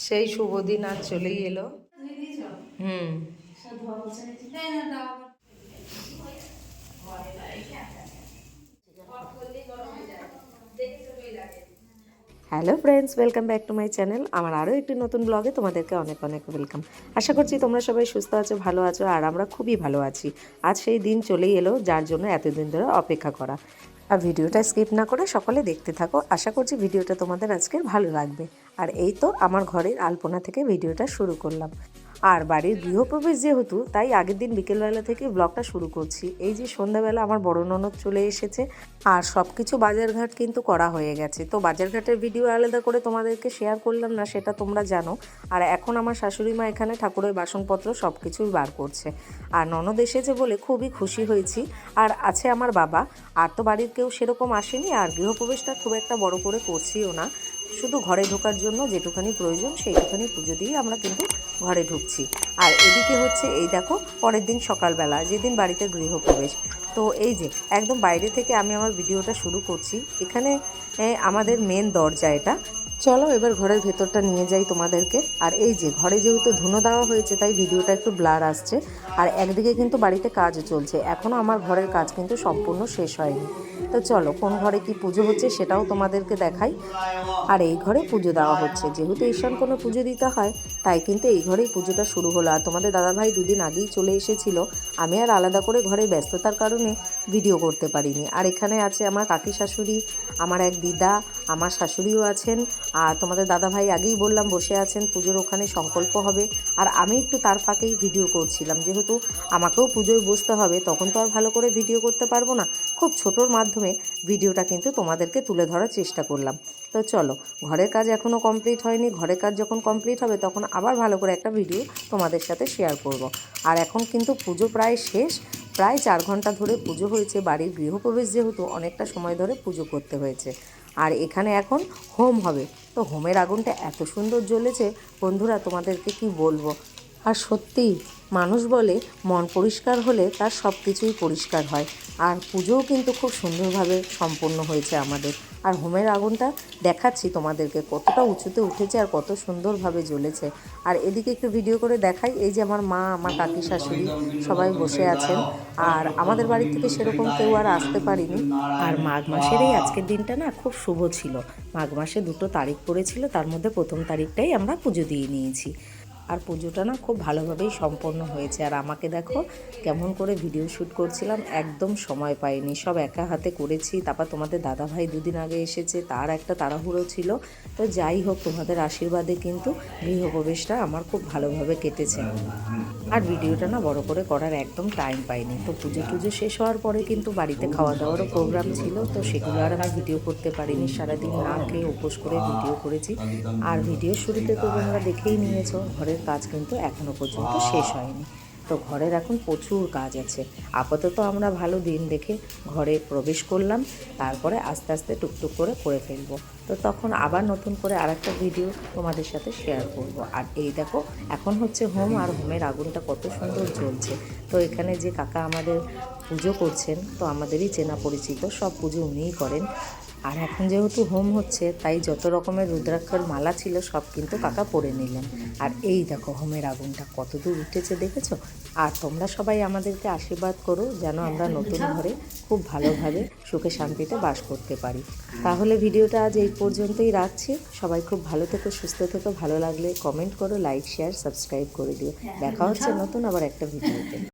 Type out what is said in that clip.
সেই শুভ দিন আজ চলেই এলো। হুম। Hello friends, welcome back to my channel. আমার আরও একটি নতুন ব্লগে তোমাদেরকে অনেক অনেক ওয়েলকাম। আশা করছি তোমরা সবাই সুস্থ আছো, ভালো আছো, আর আমরা খুবই ভালো আছি। আজ সেই দিন চলেই এলো যার জন্য এতদিন ধরে অপেক্ষা করা। আর ভিডিওটা স্কিপ না করে সকলে দেখতে থাকো। আশা করছি ভিডিওটা তোমাদের আজকে ভালো লাগবে। আর এই তো আমার ঘরের আলপনা থেকে ভিডিওটা শুরু করলাম। আর বাড়ির গৃহপ্রবেশ যেহেতু, তাই আগের দিন বিকেলবেলা থেকে ব্লগটা শুরু করছি। এই যে সন্ধ্যাবেলা আমার বড় ননদ চলে এসেছে, আর সব কিছু বাজারঘাট কিন্তু করা হয়ে গেছে। তো বাজারঘাটের ভিডিও আলাদা করে তোমাদেরকে শেয়ার করলাম না, সেটা তোমরা জানো। আর এখন আমার শাশুড়ি মা এখানে ঠাকুরের বাসনপত্র সব কিছুই বার করছে। আর ননদ এসেছে বলে খুবই খুশি হয়েছি। আর আছে আমার বাবা। আর তো বাড়ির কেউ সেরকম আসেনি, আর গৃহপ্রবেশটা খুব একটা বড় করে করছিও না। শুধু ঘরে ঢোকার জন্য যেটুখানি প্রয়োজন সেইটুখানি পুজো দিয়ে আমরা কিন্তু ঘরে ঢুকছি। আর এদিকে হচ্ছে এই দেখো, পরের দিন সকালবেলা যেদিন বাড়িতে গৃহপ্রবেশ। তো এই যে একদম বাইরে থেকে আমি আমার ভিডিওটা শুরু করছি। এখানে আমাদের মেন দরজা এটা। চলো এবার ঘরের ভেতরটা নিয়ে যাই তোমাদেরকে। আর এই যে ঘরে যেহেতু ধুনো দেওয়া হয়েছে, তাই ভিডিওটা একটু ব্লার আসছে। আর একদিকে কিন্তু বাড়িতে কাজও চলছে, এখনও আমার ঘরের কাজ কিন্তু সম্পূর্ণ শেষ হয়নি। তো চলো কোন ঘরে কি পুজো হচ্ছে সেটাও তোমাদেরকে দেখাই। আর এই ঘরে পুজো দেওয়া হচ্ছে, যেহেতু ঈশান কোনো পুজো দিতে হয়, তাই কিন্তু এই ঘরেই পুজোটা শুরু হলো। আর তোমাদের দাদাভাই দুদিন আগেই চলে এসেছিল। আমি আর আলাদা করে ঘরে ব্যস্ততার কারণে ভিডিও করতে পারিনি। আর এখানে আছে আমার কাকি শাশুড়ি, আমার এক দিদা, আমার শাশুড়িও আছেন। আর তোমাদের দাদাভাই আগেই বললাম বসে আছেন, পুজোর ওখানে সংকল্প হবে। আর আমি একটু তার ফাঁকেই ভিডিও করছিলাম, যেহেতু আমাকেও পুজোয় বসতে হবে, তখন তো আর ভালো করে ভিডিও করতে পারবো না। খুব ছোটোর মাধ্যমে ভিডিওটা কিন্তু তোমাদেরকে তুলে ধরার চেষ্টা করলাম। তো চলো, ঘরের কাজ এখনও কমপ্লিট হয়নি। ঘরের কাজ যখন কমপ্লিট হবে তখন আবার ভালো করে একটা ভিডিও তোমাদের সাথে শেয়ার করব। আর এখন কিন্তু পুজো প্রায় শেষ, প্রায় 4 ঘন্টা ধরে পুজো হয়েছে। বাড়ির গৃহপ্রবেশ যেহেতু, অনেকটা সময় ধরে পুজো করতে হয়েছে। আর এখানে এখন হোম হবে। তো হোমের আগুনটা এত সুন্দর জ্বলেছে বন্ধুরা, তোমাদেরকে কি বলবো। আর সত্যি মানুষ বলে মন পরিষ্কার হলে তার সব কিছুই পরিষ্কার হয়। আর পুজোও কিন্তু খুব সুন্দরভাবে সম্পন্ন হয়েছে আমাদের। আর হোমের আগুনটা দেখাচ্ছি তোমাদেরকে কতটা উঁচুতে উঠেছে আর কত সুন্দরভাবে জ্বলেছে। আর এদিকে একটু ভিডিও করে দেখাই। এই যে আমার মা, আমার কাকি শাশুড়ি সবাই বসে আছেন। আর আমাদের বাড়ি থেকে সেরকম কেউ আর আসতে পারিনি। আর মাঘ মাসের এই আজকের দিনটা না খুব শুভ ছিল। মাঘ মাসে 2টো তারিখ পড়েছিল, তার মধ্যে প্রথম তারিখটাই আমরা পুজো দিয়ে নিয়েছি। আর পুজোটা না খুব ভালোভাবেই সম্পন্ন হয়েছে। আর আমাকে দেখো কেমন করে ভিডিও শ্যুট করছিলাম, একদম সময় পাইনি, সব একা হাতে করেছি। তারপর তোমাদের দাদাভাই দুদিন আগে এসেছে, তার একটা তাড়াহুড়ো ছিল। তো যাই হোক, তোমাদের আশীর্বাদে কিন্তু গৃহপ্রবেশটা আমার খুব ভালোভাবে কেটেছে। আর ভিডিওটা না বড় করে করার একদম টাইম পাইনি। তো পুজো টুজো শেষ হওয়ার পরে কিন্তু বাড়িতে খাওয়া দাওয়ারও প্রোগ্রাম ছিল, তো সেগুলো আর আমি ভিডিও করতে পারিনি। সারাদিন না খেয়ে উপোস করে ভিডিও করেছি। আর ভিডিও শুরুতে তো তোমরা দেখেই নিয়েছো, ঘরের কাজ কিন্তু এখনও পর্যন্ত শেষ হয়নি। তো ঘরের এখন প্রচুর কাজ আছে। আপাতত আমরা ভালো দিন দেখে ঘরে প্রবেশ করলাম, তারপরে আস্তে আস্তে টুকটুক করে করে ফেলবো। তো তখন আবার নতুন করে আরেকটা ভিডিও তোমাদের সাথে শেয়ার করব। আর এই দেখো এখন হচ্ছে হোম, আর হোমের আগুনটা কত সুন্দর জ্বলছে। তো এখানে যে কাকা আমাদের পুজো করছেন, তো আমাদেরই চেনা পরিচিত, সব পুজো উনিই করেন। আর এখন যেহেতু হোম হচ্ছে, তাই যত রকমের রুদ্রাক্ষর মালা ছিল সব কিন্তু কাকা পরে নিলেন। আর এই দেখো হোমের আগুনটা কত দূর উঠেছে দেখেছো। আর তোমরা সবাই আমাদেরকে আশীর্বাদ করো যেন আমরা নতুন ঘরে খুব ভালোভাবে সুখে শান্তিতে বাস করতে পারি। তাহলে ভিডিওটা আজ এই পর্যন্তই রাখছি। সবাই খুব ভালো থেকো, সুস্থ থেকো। ভালো লাগলে কমেন্ট করো, লাইক, শেয়ার, সাবস্ক্রাইব করে দিও। দেখা হচ্ছে নতুন আবার একটা ভিডিওতে।